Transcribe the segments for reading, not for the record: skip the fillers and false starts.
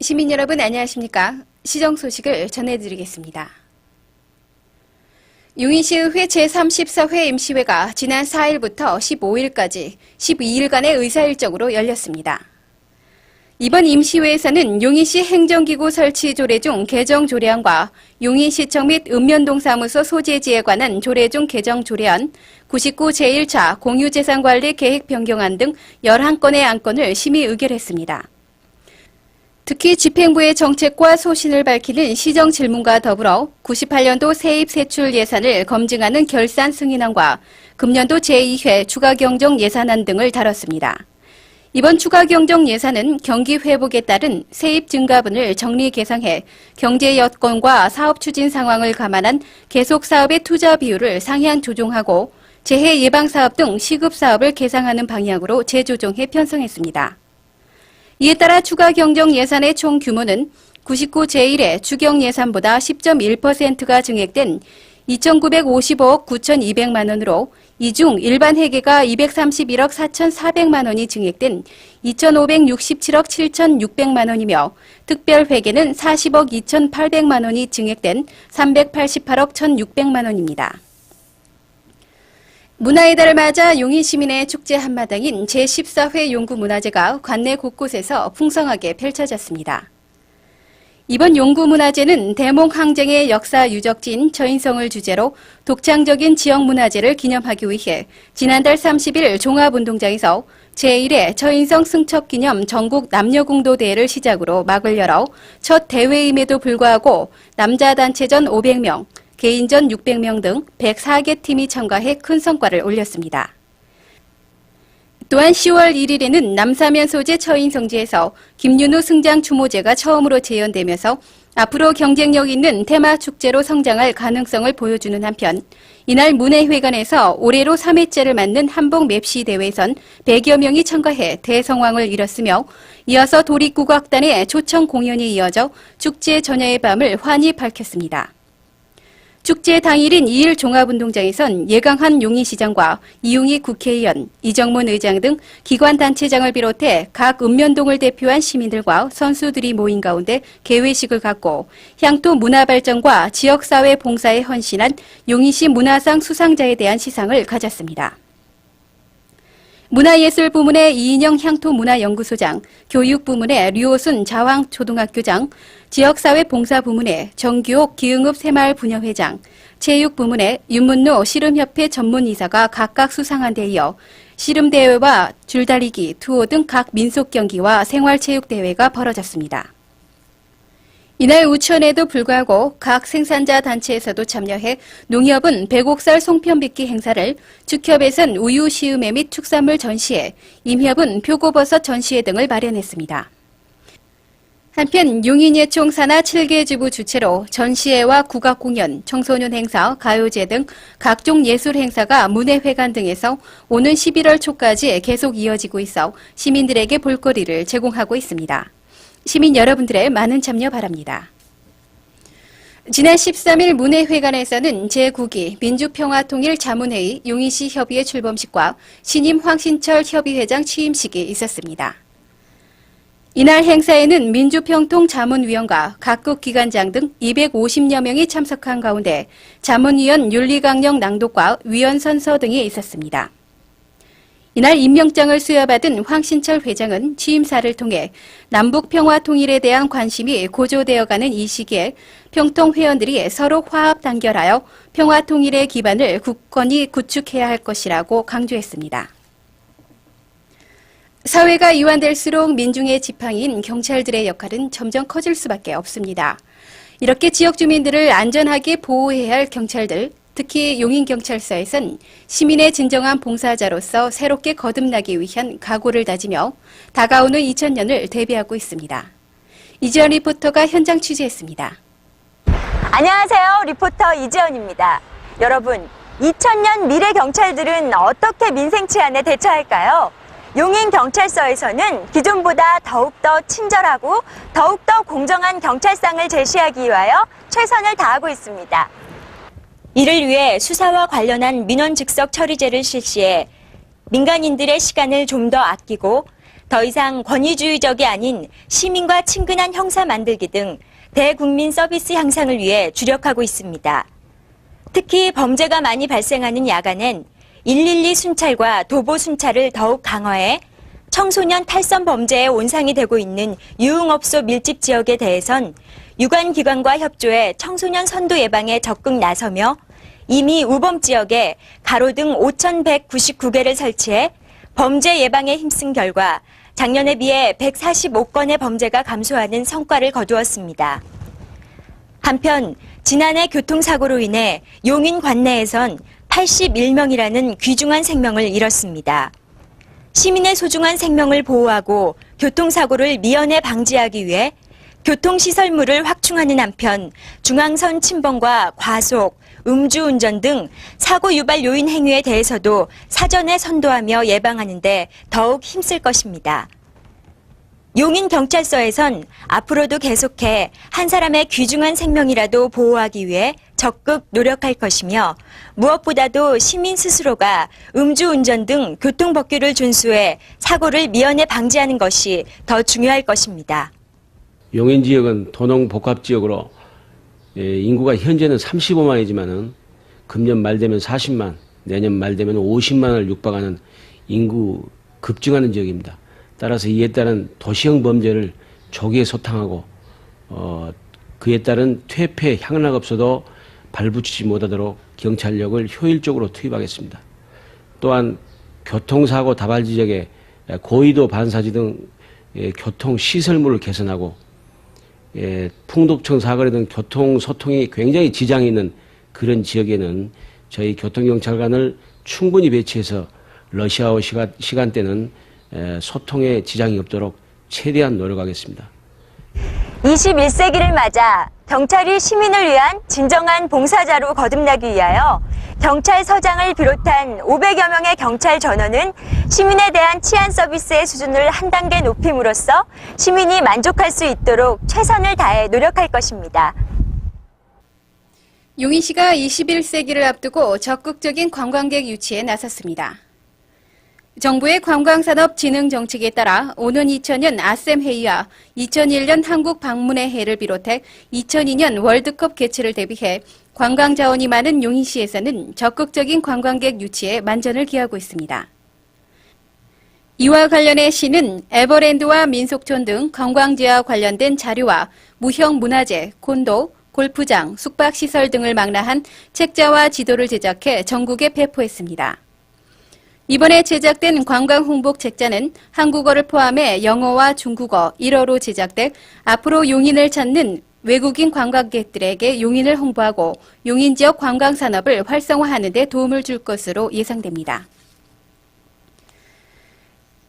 시민 여러분 안녕하십니까? 시정 소식을 전해드리겠습니다. 용인시의회 제34회 임시회가 지난 4일부터 15일까지 12일간의 의사일정으로 열렸습니다. 이번 임시회에서는 용인시 행정기구 설치 조례중 개정 조례안과 용인시청 및 읍면동 사무소 소재지에 관한 조례중 개정 조례안, 99 제1차 공유재산관리 계획 변경안 등 11건의 안건을 심의 의결했습니다. 특히 집행부의 정책과 소신을 밝히는 시정 질문과 더불어 98년도 세입 세출 예산을 검증하는 결산 승인안과 금년도 제2회 추가경정 예산안 등을 다뤘습니다. 이번 추가경정 예산은 경기 회복에 따른 세입 증가분을 정리 계상해 경제 여건과 사업 추진 상황을 감안한 계속 사업의 투자 비율을 상향 조정하고 재해 예방 사업 등 시급 사업을 계상하는 방향으로 재조정해 편성했습니다. 이에 따라 추가 경정 예산의 총 규모는 99 제1회 추경 예산보다 10.1%가 증액된 2,955억 9,200만 원으로 이 중 일반 회계가 231억 4,400만 원이 증액된 2,567억 7,600만 원이며 특별 회계는 40억 2,800만 원이 증액된 388억 1,600만 원입니다. 문화의 달을 맞아 용인 시민의 축제 한마당인 제14회 용구문화제가 관내 곳곳에서 풍성하게 펼쳐졌습니다. 이번 용구문화제는 대몽항쟁의 역사 유적지인 처인성을 주제로 독창적인 지역문화제를 기념하기 위해 지난달 30일 종합운동장에서 제1회 처인성 승척기념 전국 남녀공도 대회를 시작으로 막을 열어 첫 대회임에도 불구하고 남자 단체전 500명, 개인전 600명 등 104개 팀이 참가해 큰 성과를 올렸습니다. 또한 10월 1일에는 남사면 소재 처인성지에서 김윤우 승장 추모제가 처음으로 재연되면서 앞으로 경쟁력 있는 테마 축제로 성장할 가능성을 보여주는 한편 이날 문해회관에서 올해로 3회째를 맞는 한복 맵시 대회에선 100여 명이 참가해 대성황을 이뤘으며 이어서 도립국악단의 초청 공연이 이어져 축제 전야의 밤을 환히 밝혔습니다. 축제 당일인 2일 종합운동장에선 예강한 용인시장과 이용희 국회의원, 이정문 의장 등 기관단체장을 비롯해 각 읍면동을 대표한 시민들과 선수들이 모인 가운데 개회식을 갖고 향토 문화발전과 지역사회 봉사에 헌신한 용인시 문화상 수상자에 대한 시상을 가졌습니다. 문화예술 부문의 이인영 향토문화연구소장, 교육부문의 류호순 자왕초등학교장, 지역사회 봉사 부문의 정규옥 기흥읍 새마을 부녀회장, 체육부문의 윤문노 씨름협회 전문이사가 각각 수상한 데 이어 씨름대회와 줄다리기, 투호 등 각 민속경기와 생활체육대회가 벌어졌습니다. 이날 우천에도 불구하고 각 생산자 단체에서도 참여해 농협은 백옥살 송편빚기 행사를, 축협에선 우유 시음회 및 축산물 전시회, 임협은 표고버섯 전시회 등을 마련했습니다. 한편 용인예총 산하 7개 지부 주최로 전시회와 국악공연, 청소년 행사, 가요제 등 각종 예술 행사가 문해회관 등에서 오는 11월 초까지 계속 이어지고 있어 시민들에게 볼거리를 제공하고 있습니다. 시민 여러분들의 많은 참여 바랍니다. 지난 13일 문해회관에서는 제9기 민주평화통일 자문회의 용인시 협의회 출범식과 신임 황신철 협의회장 취임식이 있었습니다. 이날 행사에는 민주평통 자문위원과 각국 기관장 등 250여 명이 참석한 가운데 자문위원 윤리강령 낭독과 위원 선서 등이 있었습니다. 이날 임명장을 수여받은 황신철 회장은 취임사를 통해 남북 평화 통일에 대한 관심이 고조되어가는 이 시기에 평통 회원들이 서로 화합 단결하여 평화 통일의 기반을 굳건히 구축해야 할 것이라고 강조했습니다. 사회가 이완될수록 민중의 지팡이인 경찰들의 역할은 점점 커질 수밖에 없습니다. 이렇게 지역 주민들을 안전하게 보호해야 할 경찰들, 특히 용인경찰서에선 시민의 진정한 봉사자로서 새롭게 거듭나기 위한 각오를 다지며 다가오는 2000년을 대비하고 있습니다. 이지연 리포터가 현장 취재했습니다. 안녕하세요. 리포터 이지연입니다. 여러분, 2000년 미래 경찰들은 어떻게 민생 치안에 대처할까요? 용인경찰서에서는 기존보다 더욱더 친절하고 더욱더 공정한 경찰상을 제시하기 위하여 최선을 다하고 있습니다. 이를 위해 수사와 관련한 민원 즉석 처리제를 실시해 민간인들의 시간을 좀 더 아끼고 더 이상 권위주의적이 아닌 시민과 친근한 형사 만들기 등 대국민 서비스 향상을 위해 주력하고 있습니다. 특히 범죄가 많이 발생하는 야간엔 112 순찰과 도보 순찰을 더욱 강화해 청소년 탈선 범죄의 온상이 되고 있는 유흥업소 밀집 지역에 대해선 유관기관과 협조해 청소년 선도 예방에 적극 나서며 이미 우범 지역에 가로등 5,199개를 설치해 범죄 예방에 힘쓴 결과 작년에 비해 145건의 범죄가 감소하는 성과를 거두었습니다. 한편 지난해 교통사고로 인해 용인 관내에선 81명이라는 귀중한 생명을 잃었습니다. 시민의 소중한 생명을 보호하고 교통사고를 미연에 방지하기 위해 교통시설물을 확충하는 한편 중앙선 침범과 과속, 음주운전 등 사고 유발 요인 행위에 대해서도 사전에 선도하며 예방하는 데 더욱 힘쓸 것입니다. 용인경찰서에선 앞으로도 계속해 한 사람의 귀중한 생명이라도 보호하기 위해 적극 노력할 것이며 무엇보다도 시민 스스로가 음주운전 등 교통법규를 준수해 사고를 미연에 방지하는 것이 더 중요할 것입니다. 용인 지역은 도농복합지역으로 인구가 현재는 35만이지만은 금년 말 되면 40만, 내년 말 되면 50만을 육박하는 인구 급증하는 지역입니다. 따라서 이에 따른 도시형 범죄를 조기에 소탕하고 그에 따른 퇴폐 향락 없어도 발붙이지 못하도록 경찰력을 효율적으로 투입하겠습니다. 또한 교통사고 다발 지역에 고의도 반사지 등 교통시설물을 개선하고 풍독청 사거리 등 교통소통이 굉장히 지장이 있는 그런 지역에는 저희 교통경찰관을 충분히 배치해서 러시아워 시간대는 소통에 지장이 없도록 최대한 노력하겠습니다. 21세기를 맞아 경찰이 시민을 위한 진정한 봉사자로 거듭나기 위하여 경찰서장을 비롯한 500여 명의 경찰 전원은 시민에 대한 치안 서비스의 수준을 한 단계 높임으로써 시민이 만족할 수 있도록 최선을 다해 노력할 것입니다. 용인시가 21세기를 앞두고 적극적인 관광객 유치에 나섰습니다. 정부의 관광산업 진흥 정책에 따라 오는 2000년 아셈 회의와 2001년 한국 방문의 해를 비롯해 2002년 월드컵 개최를 대비해 관광 자원이 많은 용인시에서는 적극적인 관광객 유치에 만전을 기하고 있습니다. 이와 관련해 시는 에버랜드와 민속촌 등 관광지와 관련된 자료와 무형 문화재, 콘도, 골프장, 숙박시설 등을 망라한 책자와 지도를 제작해 전국에 배포했습니다. 이번에 제작된 관광 홍보 책자는 한국어를 포함해 영어와 중국어, 일어로 제작돼 앞으로 용인을 찾는 외국인 관광객들에게 용인을 홍보하고 용인 지역 관광 산업을 활성화하는 데 도움을 줄 것으로 예상됩니다.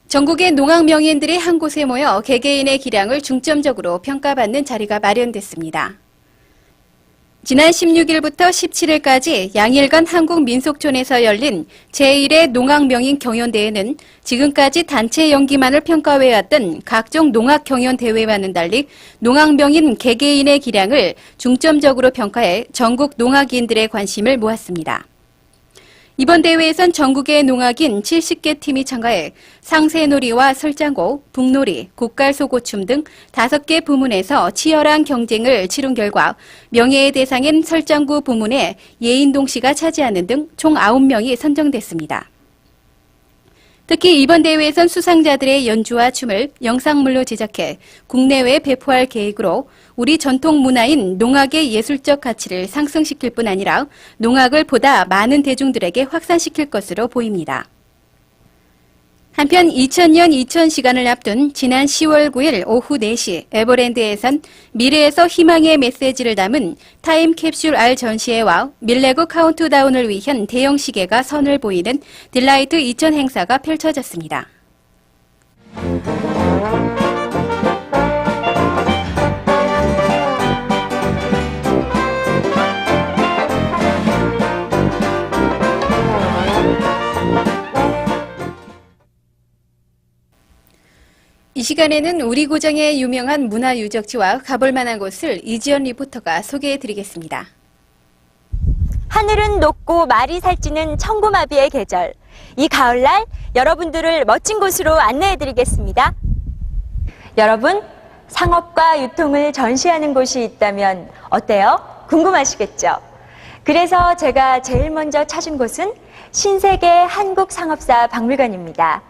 전국의 농악 명인들이 한 곳에 모여 개개인의 기량을 중점적으로 평가받는 자리가 마련됐습니다. 지난 16일부터 17일까지 양일간 한국민속촌에서 열린 제1회 농악명인 경연대회는 지금까지 단체 연기만을 평가해왔던 각종 농악 경연대회와는 달리 농악명인 개개인의 기량을 중점적으로 평가해 전국 농악인들의 관심을 모았습니다. 이번 대회에선 전국의 농악인 70개 팀이 참가해 상새놀이와 설장고, 북놀이, 곡갈소고춤 등 5개 부문에서 치열한 경쟁을 치룬 결과 명예의 대상인 설장구 부문에 예인동 씨가 차지하는 등 총 9명이 선정됐습니다. 특히 이번 대회에선 수상자들의 연주와 춤을 영상물로 제작해 국내외에 배포할 계획으로 우리 전통 문화인 농악의 예술적 가치를 상승시킬 뿐 아니라 농악을 보다 많은 대중들에게 확산시킬 것으로 보입니다. 한편 2000년 이천 시간을 앞둔 지난 10월 9일 오후 4시 에버랜드에선 미래에서 희망의 메시지를 담은 타임캡슐 R 전시회와 밀레고 카운트다운을 위한 대형 시계가 선을 보이는 딜라이트 2000 행사가 펼쳐졌습니다. 이 시간에는 우리 고장의 유명한 문화유적지와 가볼 만한 곳을 이지연 리포터가 소개해드리겠습니다. 하늘은 높고 말이 살찌는 청고마비의 계절. 이 가을날 여러분들을 멋진 곳으로 안내해드리겠습니다. 여러분, 상업과 유통을 전시하는 곳이 있다면 어때요? 궁금하시겠죠? 그래서 제가 제일 먼저 찾은 곳은 신세계 한국상업사 박물관입니다.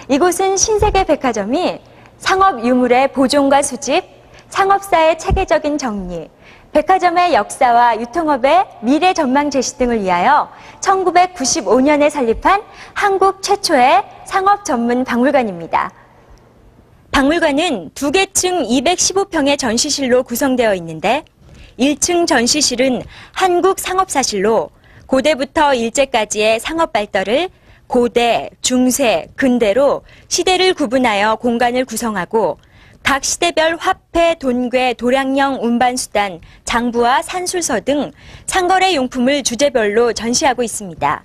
이곳은 신세계 백화점이 상업 유물의 보존과 수집, 상업사의 체계적인 정리, 백화점의 역사와 유통업의 미래 전망 제시 등을 위하여 1995년에 설립한 한국 최초의 상업 전문 박물관입니다. 박물관은 2개층 215평의 전시실로 구성되어 있는데 1층 전시실은 한국 상업사실로 고대부터 일제까지의 상업 발달을 고대, 중세, 근대로 시대를 구분하여 공간을 구성하고 각 시대별 화폐, 돈괴, 도량령, 운반수단, 장부와 산술서 등 상거래 용품을 주제별로 전시하고 있습니다.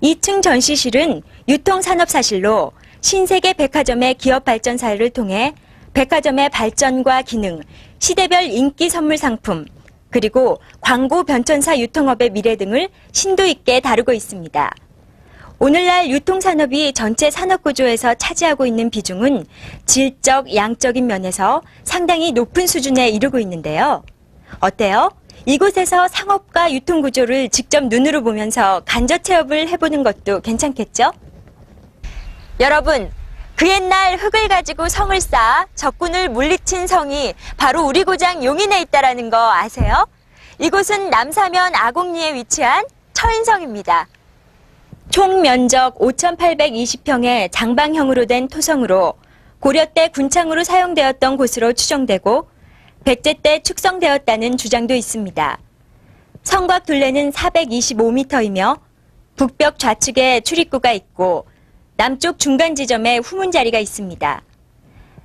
2층 전시실은 유통산업사실로 신세계 백화점의 기업 발전 사례를 통해 백화점의 발전과 기능, 시대별 인기 선물 상품, 그리고 광고 변천사 유통업의 미래 등을 심도 있게 다루고 있습니다. 오늘날 유통산업이 전체 산업구조에서 차지하고 있는 비중은 질적, 양적인 면에서 상당히 높은 수준에 이르고 있는데요. 어때요? 이곳에서 상업과 유통구조를 직접 눈으로 보면서 간접 체험을 해보는 것도 괜찮겠죠? 여러분, 그 옛날 흙을 가지고 성을 쌓아 적군을 물리친 성이 바로 우리 고장 용인에 있다는 거 아세요? 이곳은 남사면 아곡리에 위치한 처인성입니다. 총 면적 5,820평의 장방형으로 된 토성으로 고려 때 군창으로 사용되었던 곳으로 추정되고 백제 때 축성되었다는 주장도 있습니다. 성곽 둘레는 425m이며 북벽 좌측에 출입구가 있고 남쪽 중간 지점에 후문 자리가 있습니다.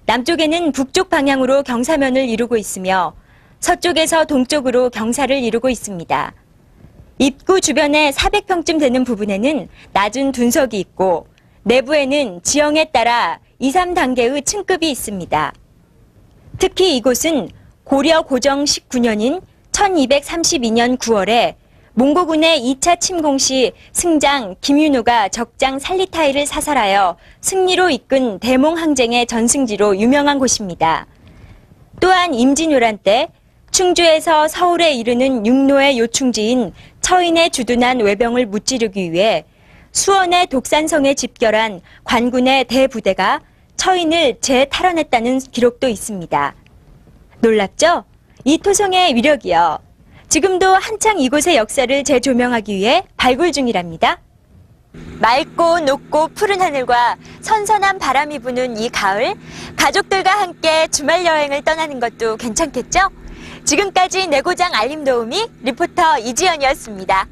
남쪽에는 북쪽 방향으로 경사면을 이루고 있으며 서쪽에서 동쪽으로 경사를 이루고 있습니다. 입구 주변에 400평쯤 되는 부분에는 낮은 둔석이 있고 내부에는 지형에 따라 2, 3단계의 층급이 있습니다. 특히 이곳은 고려 고정 19년인 1232년 9월에 몽고군의 2차 침공 시 승장 김윤호가 적장 살리타이를 사살하여 승리로 이끈 대몽항쟁의 전승지로 유명한 곳입니다. 또한 임진왜란 때 충주에서 서울에 이르는 육로의 요충지인 처인에 주둔한 외병을 무찌르기 위해 수원의 독산성에 집결한 관군의 대부대가 처인을 재탈환했다는 기록도 있습니다. 놀랍죠? 이 토성의 위력이요. 지금도 한창 이곳의 역사를 재조명하기 위해 발굴 중이랍니다. 맑고 높고 푸른 하늘과 선선한 바람이 부는 이 가을, 가족들과 함께 주말 여행을 떠나는 것도 괜찮겠죠? 지금까지 내 고장 알림 도우미 리포터 이지연이었습니다.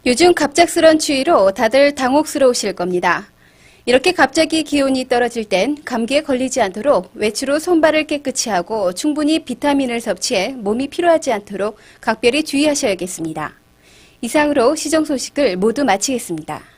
요즘 갑작스런 추위로 다들 당혹스러우실 겁니다. 이렇게 갑자기 기온이 떨어질 땐 감기에 걸리지 않도록 외출 후 손발을 깨끗이 하고 충분히 비타민을 섭취해 몸이 피로하지 않도록 각별히 주의하셔야겠습니다. 이상으로 시정 소식을 모두 마치겠습니다.